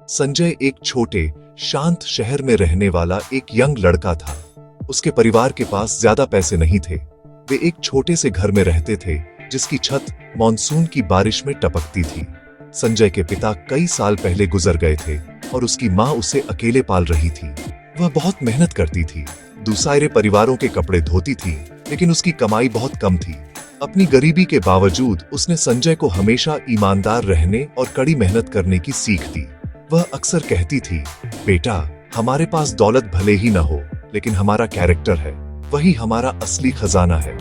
संजय एक छोटे शांत शहर में रहने वाला एक यंग लड़का था। उसके परिवार के पास ज्यादा पैसे नहीं थे। वे एक छोटे से घर में रहते थे जिसकी छत मॉनसून की बारिश में टपकती थी। संजय के पिता कई साल पहले गुजर गए थे और उसकी माँ उसे अकेले पाल रही थी। वह बहुत मेहनत करती थी, दूसरे परिवारों के कपड़े धोती थी, लेकिन उसकी कमाई बहुत कम थी। अपनी गरीबी के बावजूद उसने संजय को हमेशा ईमानदार रहने और कड़ी मेहनत करने की सीख दी। वह अक्सर कहती थी, बेटा, हमारे पास दौलत भले ही न हो, लेकिन हमारा कैरेक्टर है, वही हमारा असली खजाना है।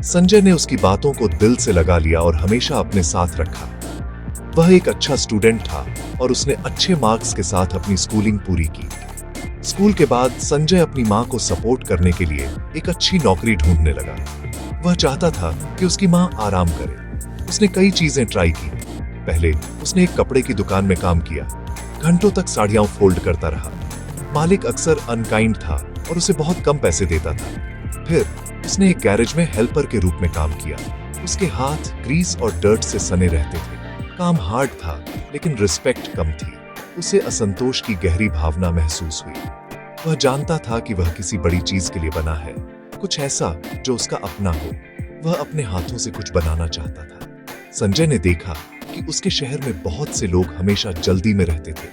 संजय ने उसकी बातों को दिल से लगा लिया और हमेशा अपने साथ रखा। वह एक अच्छा स्टूडेंट था और उसने अच्छे मार्क्स के साथ अपनी स्कूलिंग पूरी की। स्कूल के बाद संजय अपनी माँ को सपोर्ट करने के लिए एक अच्छी नौकरी ढूंढने लगा। वह चाहता था कि उसकी माँ आराम करे। उसने कई चीजें ट्राई की। पहले उसने एक कपड़े की दुकान में काम किया। घंटों तक साड़ियां फोल्ड करता रहा। मालिक अक्सर अनकाइंड था और उसे बहुत कम पैसे देता था। फिर उसने एक गैरेज में हेल्पर के रूप में काम किया। उसके हाथ ग्रीस और डर्ट से सने रहते थे। काम हार्ड था, लेकिन रिस्पेक्ट कम थी। उसे असंतोष की गहरी भावना महसूस हुई। वह जानता था कि वह किसी बड़ी चीज के लिए बना है, कुछ ऐसा जो उसका अपना हो। वह अपने हाथों से कुछ बनाना चाहता था। संजय ने देखा कि उसके शहर में बहुत से लोग हमेशा जल्दी में रहते थे।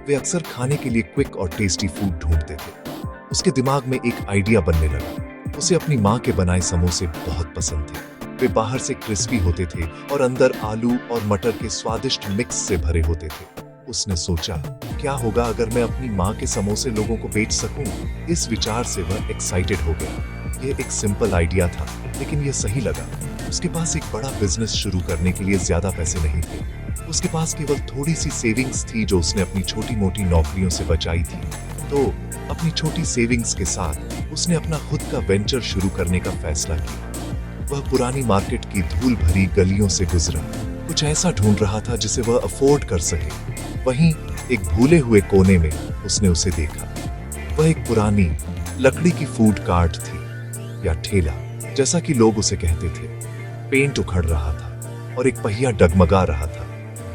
वे अक्सर खाने के लिए क्विक और टेस्टी फूड ढूंढते थे। उसके दिमाग में एक आइडिया बनने लगा। उसे अपनी माँ के बनाए समोसे बहुत पसंद थे। वे बाहर से क्रिस्पी होते थे और अंदर आलू और मटर के स्वादिष्ट मिक्स से भरे होते थे। उसने सोचा, क्या होगा अगर मैं अपनी माँ के समोसे लोगों को बेच सकूं? इस विचार से वह एक्साइटेड हो गया। यह एक सिंपल आइडिया था, लेकिन यह सही लगा। उसके पास एक बड़ा बिजनेस शुरू करने के लिए ज्यादा पैसे नहीं थे। उसके पास केवल थोड़ी सी सेविंग्स थी जो उसने अपनी छोटी मोटी नौकरियों से बचाई थी। तो अपनी छोटी सेविंग्स के साथ उसने अपना खुद का वेंचर शुरू करने का फैसला किया। वह पुरानी मार्केट की धूल भरी गलियों से गुजरा। कुछ ऐसा ढूंढ रहा था जिसे वह अफोर्ड कर सके। वहीं एक भूले हुए कोने में उसने उसे देखा। वह एक पुरानी लकड़ी की फूड कार्ट थी, या ठेला जैसा कि लोग उसे कहते थे। पेंट उखड़ रहा था और एक पहिया डगमगा रहा था,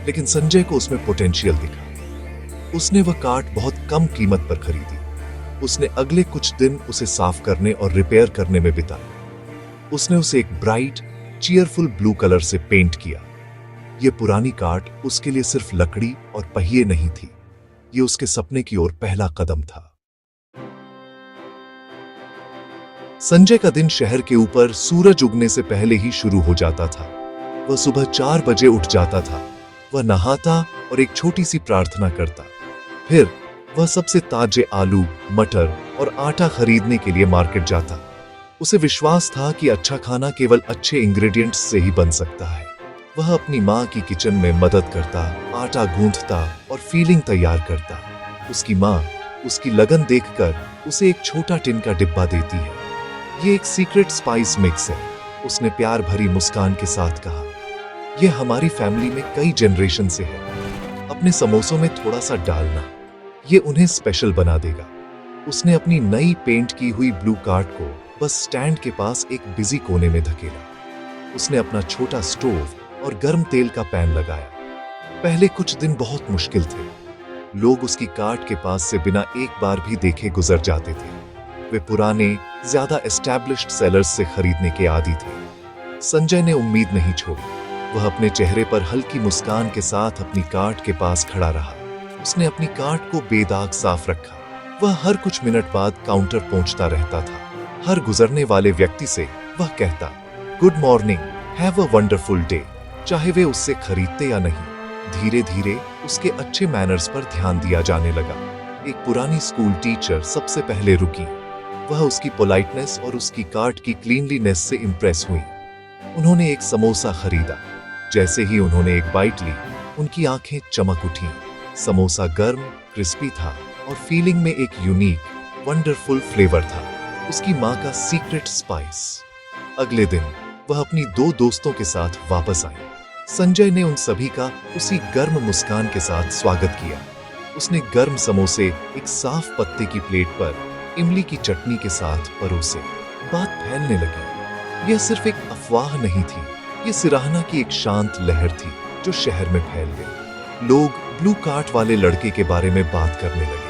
लेकिन संजय को उसमें पोटेंशियल दिखा। उसने वह कार्ट बहुत कम कीमत पर खरीदी। उसने अगले कुछ दिन उसे साफ करने और रिपेयर करने में बिताए। उसने उसे एक ब्राइट, चीयरफुल ब्लू कलर से पेंट किया। यह पुरानी कार्ट उसके लिए सिर्फ लकड़ी और पहिए नहीं थी, यह उसके सपने की ओर पहला कदम था। संजय का दिन शहर के ऊपर सूरज उगने से पहले ही शुरू हो जाता था। वह सुबह 4 बजे उठ जाता था। वह नहाता और एक छोटी सी प्रार्थना करता। फिर वह सबसे ताजे आलू, मटर और आटा खरीदने के लिए मार्केट जाता। उसे विश्वास था कि अच्छा खाना केवल अच्छे इंग्रेडिएंट्स से ही बन सकता है। वह अपनी माँ की किचन में मदद करता, आटा गूंथता और फीलिंग तैयार करता। उसकी माँ उसकी लगन देखकर उसे एक छोटा टिन का डिब्बा देती है। ये एक सीक्रेट स्पाइस मिक्स है, उसने प्यार भरी मुस्कान के साथ कहा। यह हमारी फैमिली में कई जनरेशन से है। अपने समोसों में थोड़ा सा डालना, ये उन्हें स्पेशल बना देगा। उसने अपनी नई पेंट की हुई ब्लू कार्ट को बस स्टैंड के पास एक बिजी कोने में धकेला। उसने अपना छोटा स्टोव और गर्म तेल का पैन लगाया। पहले कुछ दिन बहुत मुश्किल थे। लोग उसकी कार्ट के पास से बिना एक बार भी देखे गुजर जाते थे। वे पुराने, ज्यादा एस्टैब्लिश्ड सेलर्स से खरीदने के आदी थे। संजय ने उम्मीद नहीं छोड़ी। वह अपने चेहरे पर हल्की मुस्कान के साथ अपनी कार्ट के पास खड़ा रहा। उसने अपनी कार्ट को बेदाग साफ रखा। वह हर कुछ मिनट बाद काउंटर पहुंचता रहता था। हर गुजरने वाले व्यक्ति से वह कहता, good morning, have a wonderful day, चाहे वे उससे खरीदते या नहीं। धीरे धीरे उसके अच्छे मैनर्स पर ध्यान दिया जाने लगा। एक पुरानी स्कूल टीचर सबसे पहले रुकी। वह उसकी पोलाइटनेस और उसकी कार्ट की क्लीनलीनेस से इंप्रेस हुई। उन्होंने एक समोसा खरीदा। जैसे ही उन्होंने एक बाइट ली, उनकी आंखें चमक उठी। समोसा गर्म, क्रिस्पी था और फीलिंग में एक यूनिक, वंडरफुल फ्लेवर था, उसकी माँ का सीक्रेट स्पाइस। अगले दिन वह अपनी 2 दोस्तों के साथ वापस आई। संजय ने उन सभी का उसी गर्म मुस्कान के साथ स्वागत किया। उसने गर्म समोसे एक साफ पत्ते की प्लेट पर इमली की चटनी के साथ परोसे। बात फैलने लगी। यह सिर्फ एक अफवाह नहीं थी, यह सराहना की एक शांत लहर थी। जो शहर में फैल गई। लोग ब्लू कार्ट वाले लड़के के बारे में बात करने लगे।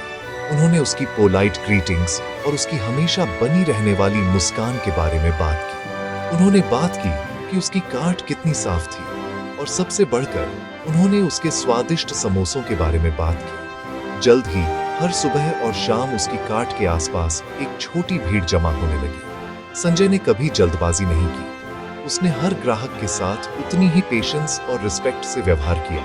उन्होंने उसकी पोलाइट ग्रीटिंग्स और उसकी हमेशा बनी रहने वाली मुस्कान के बारे में बात की। उन्होंने बात की कि उसकी कार्ट कितनी साफ थी, और सबसे बढ़कर उन्होंने उसके स्वादिष्ट समोसों के बारे में बात की। जल्द ही हर सुबह और शाम उसकी कार्ट के आसपास एक छोटी भीड़ जमा होने लगी। संजय ने कभी जल्दबाजी नहीं की। उसने हर ग्राहक के साथ उतनी ही पेशेंस और रिस्पेक्ट से व्यवहार किया,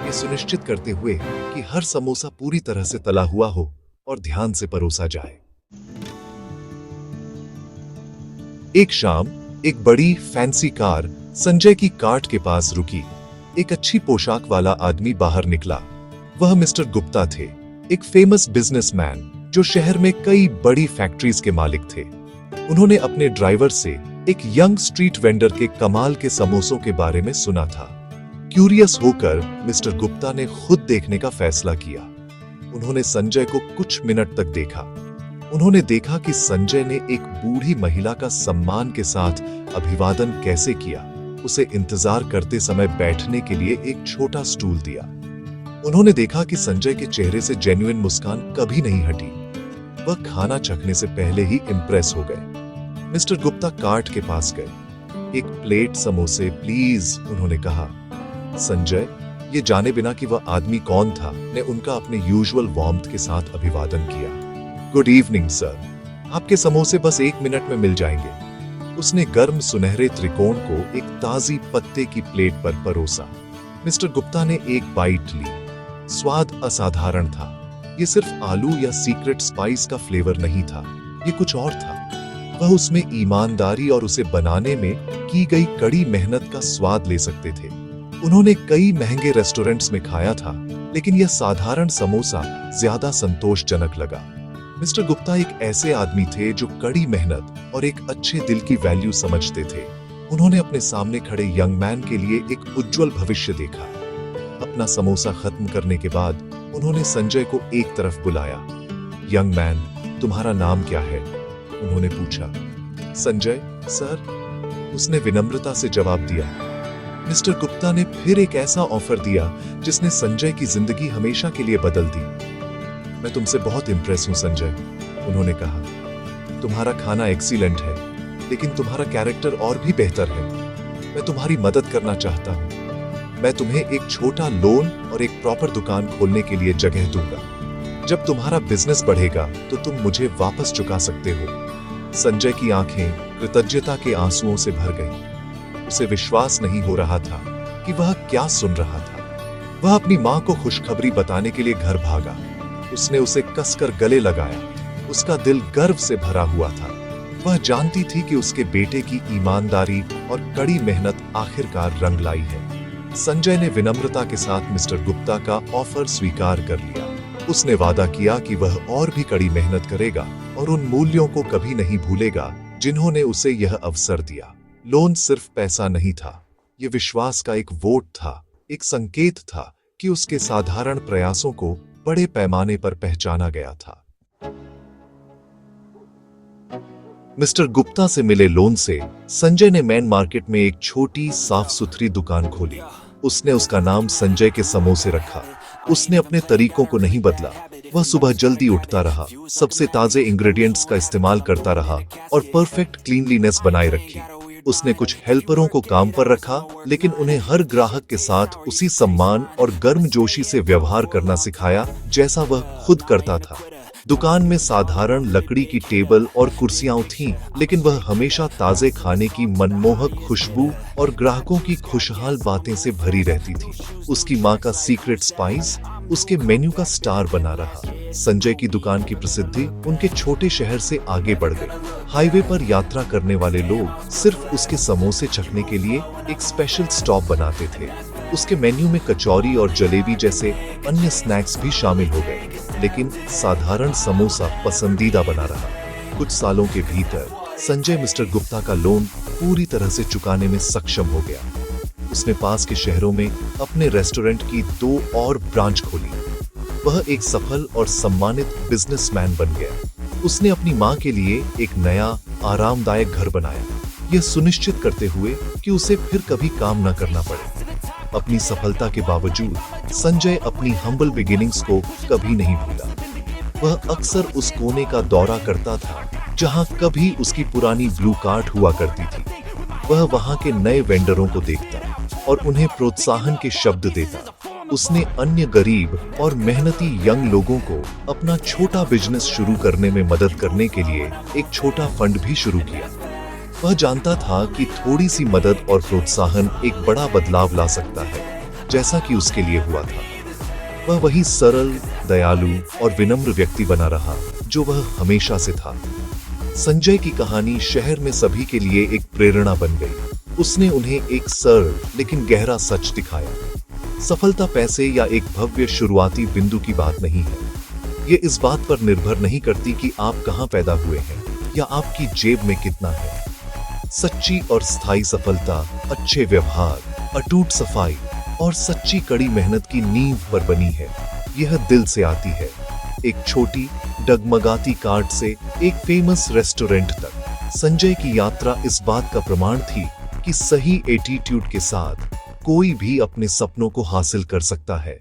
ये सुनिश्चित करते हुए कि हर समोसा पूरी तरह से तला हुआ हो और ध्यान से परोसा जाए। एक शाम एक बड़ी फैंसी कार संजय की कार्ट के पास रुकी। एक अच्छी पोशाक वाला आदमी बाहर निकला। वह मिस्टर गुप्ता थे, एक फेमस बिजनेसमैन जो शहर में कई बड़ी फैक्ट्रीज के मालिक थे। उन्होंने अपने ड्राइवर से एक यंग स्ट्रीट वेंडर के कमाल के समोसों के बारे में सुना था। क्यूरियस होकर मिस्टर गुप्ता ने खुद देखने का फैसला किया। उन्होंने संजय को कुछ मिनट तक देखा। उन्होंने देखा कि संजय ने एक बूढ़ी महिला का सम्मान के साथ अभिवादन कैसे किया, उसे इंतजार करते समय बैठने के लिए एक छोटा स्टूल दिया। उन्होंने देखा कि संजय के चेहरे से जेन्युइन मुस्कान कभी नहीं हटी। वह खाना चखने से पहले ही इंप्रेस हो गए। मिस्टर गुप्ता कार्ट के पास गए। एक प्लेट समोसे प्लीज, उन्होंने कहा। संजय, ये जाने बिना कि वह आदमी कौन था, ने उनका अपने यूजुअल वार्मथ के साथ अभिवादन किया। गुड इवनिंग सर, आपके समोसे बस 1 मिनट में मिल जाएंगे। उसने गर्म सुनहरे त्रिकोण को एक ताजी पत्ते की प्लेट पर परोसा। मिस्टर गुप्ता ने एक बाइट ली। स्वाद असाधारण था। ये सिर्फ आलू या सीक्रेट स्पाइस का फ्लेवर नहीं था, ये कुछ और था। वह उसमें ईमानदारी और उसे बनाने में की गई कड़ी मेहनत का स्वाद ले सकते थे। उन्होंने कई महंगे रेस्टोरेंट्स में खाया था, लेकिन यह साधारण समोसा ज्यादा संतोषजनक लगा। मिस्टर गुप्ता एक ऐसे आदमी थे जो कड़ी मेहनत और एक अच्छे दिल की वैल्यू समझते थे। उन्होंने अपने सामने खड़े यंग मैन के लिए एक उज्जवल भविष्य देखा। अपना समोसा खत्म करने के बाद उन्होंने संजय को एक तरफ बुलाया। यंग मैन, तुम्हारा नाम क्या है? उन्होंने पूछा। संजय सर, उसने विनम्रता से जवाब दिया। मिस्टर गुप्ता ने फिर एक ऐसा ऑफर दिया जिसने संजय की जिंदगी हमेशा के लिए बदल दी। मैं तुमसे बहुत इंप्रेस हूं संजय, उन्होंने कहा। तुम्हारा खाना एक्सीलेंट है, लेकिन तुम्हारा कैरेक्टर और भी बेहतर है। मैं तुम्हारी मदद करना चाहता हूं। मैं तुम्हें एक छोटा लोन और एक प्रॉपर दुकान खोलने के लिए जगह दूंगा। जब तुम्हारा बिजनेस बढ़ेगा तो तुम मुझे वापस चुका सकते हो। संजय की आंखें कृतज्ञता के आंसुओं से भर गईं। उसे विश्वास नहीं हो रहा था कि वह क्या सुन रहा था। वह अपनी मां को खुशखबरी बताने के लिए घर भागा। उसने उसे कसकर गले लगाया। उसका दिल गर्व से भरा हुआ था। वह जानती थी कि उसके बेटे की ईमानदारी और कड़ी मेहनत आखिरकार रंग लाई है। संजय ने विनम्रता के साथ मिस्टर गुप्ता का ऑफर स्वीकार कर लिया। उसने वादा किया कि वह और भी कड़ी मेहनत करेगा और उन मूल्यों को कभी नहीं भूलेगा जिन्होंने उसे यह अवसर दिया। लोन सिर्फ पैसा नहीं था, यह विश्वास का एक वोट था, एक संकेत था कि उसके साधारण प्रयासों को बड़े पैमाने पर पहचाना गया था। मिस्टर गुप्ता से मिले लोन से संजय ने मेन मार्केट में एक छोटी साफ सुथरी दुकान खोली। उसने उसका नाम संजय के समोसे रखा। उसने अपने तरीकों को नहीं बदला। वह सुबह जल्दी उठता रहा, सबसे ताजे इंग्रेडिएंट्स का इस्तेमाल करता रहा और परफेक्ट क्लीनलीनेस बनाए रखी। उसने कुछ हेल्परों को काम पर रखा, लेकिन उन्हें हर ग्राहक के साथ उसी सम्मान और गर्मजोशी से व्यवहार करना सिखाया जैसा वह खुद करता था। दुकान में साधारण लकड़ी की टेबल और कुर्सियां थीं, लेकिन वह हमेशा ताजे खाने की मनमोहक खुशबू और ग्राहकों की खुशहाल बातें से भरी रहती थी। उसकी मां का सीक्रेट स्पाइस उसके मेन्यू का स्टार बना रहा। संजय की दुकान की प्रसिद्धि उनके छोटे शहर से आगे बढ़ गई। हाईवे पर यात्रा करने वाले लोग सिर्फ उसके समोसे चखने के लिए एक स्पेशल स्टॉप बनाते थे। उसके मेन्यू में कचौरी और जलेबी जैसे अन्य स्नैक्स भी शामिल हो गए, लेकिन साधारण समोसा पसंदीदा बना रहा। कुछ सालों के भीतर संजय मिस्टर गुप्ता का लोन पूरी तरह से चुकाने में सक्षम हो गया। उसने पास के शहरों में अपने रेस्टोरेंट की 2 और ब्रांच खोली। वह एक सफल और सम्मानित बिजनेसमैन बन गया। उसने अपनी मां के लिए एक नया आरामदायक घर बनाया, यह सुनिश्चित करते हुए कि उसे फिर कभी काम न करना पड़े। अपनी सफलता के बावजूद संजय अपनी हम्बल बिगिनिंग्स को कभी नहीं भूला। वह अक्सर उस कोने का दौरा करता था जहां कभी उसकी पुरानी ब्लू कार्ट हुआ करती थी। वह वहां के नए वेंडरों को देखता और उन्हें प्रोत्साहन के शब्द देता। उसने अन्य गरीब और मेहनती यंग लोगों को अपना छोटा बिजनेस शुरू करने में मदद करने के लिए एक छोटा फंड भी शुरू किया। वह जानता था कि थोड़ी सी मदद और प्रोत्साहन एक बड़ा बदलाव ला सकता है, जैसा कि उसके लिए हुआ था। वह वही सरल, दयालु और विनम्र व्यक्ति बना रहा जो वह हमेशा से था। संजय की कहानी शहर में सभी के लिए एक प्रेरणा बन गई। उसने उन्हें एक सरल लेकिन गहरा सच दिखाया। सफलता पैसे या एक भव्य शुरुआती बिंदु की बात नहीं है। ये इस बात पर निर्भर नहीं करती कि आप कहां पैदा हुए हैं या आपकी जेब में कितना है। सच्ची और स्थायी सफलता अच्छे व्यवहार, अटूट सफाई और सच्ची कड़ी मेहनत की नींव पर बनी है। यह दिल से आती है, एक छोटी डगमगाती कार्ट से एक फेमस रेस्टोरेंट तक। संजय की यात्रा इस बात का प्रमाण थी कि सही एटीट्यूड के साथ कोई भी अपने सपनों को हासिल कर सकता है।